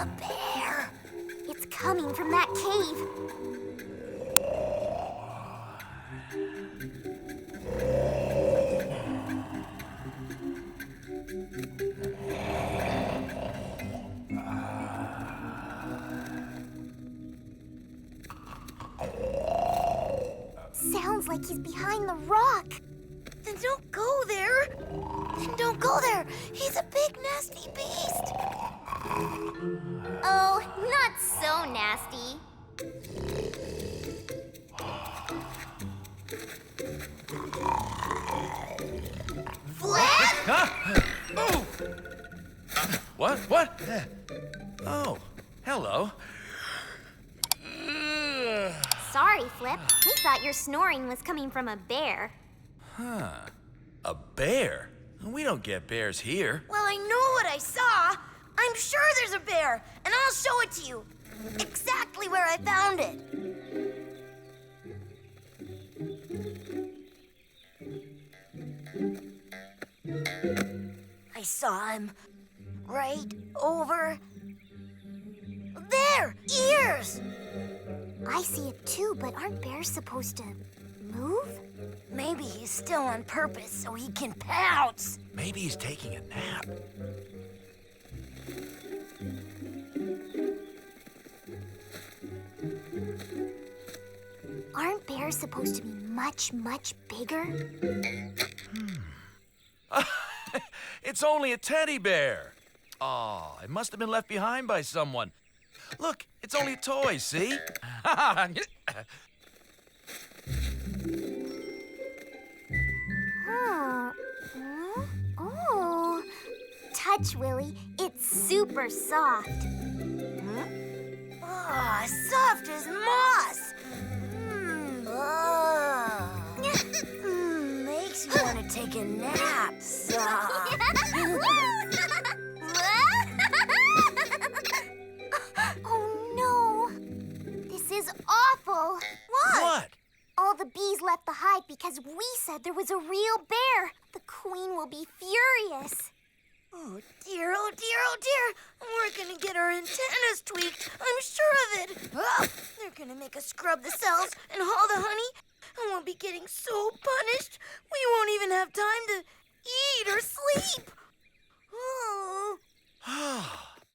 A bear! It's coming from that cave. Sounds like he's behind the rock. Then don't go there. Don't go there. He's a big, nasty beast. Oh, not so nasty. Flip! Huh? Oh! What? Oh, hello. Sorry, Flip. We thought your snoring was coming from a bear. Huh. A bear? We don't get bears here. Well, I know what I saw. I'm sure there's a bear, and I'll show it to you. Exactly where I found it. I saw him right over there. Ears! I see it too, but aren't bears supposed to move? Maybe he's still on purpose so he can pounce. Maybe he's taking a nap. Aren't bears supposed to be much, much bigger? It's only a teddy bear. Oh, it must have been left behind by someone. Look, it's only a toy, see? Oh. Touch, Willy. It's super soft. Ah, soft as moss. Makes you want to take a nap. Soft. Oh, no. This is awful. What? All the bees left the hive because we said there was a real bear. The queen will be furious. Oh, dear, oh, dear, oh, dear. We're going to get our antennas tweaked. I'm sure of it. Oh, they're going to make us scrub the cells and haul the honey. And we'll be getting so punished, we won't even have time to eat or sleep. Oh.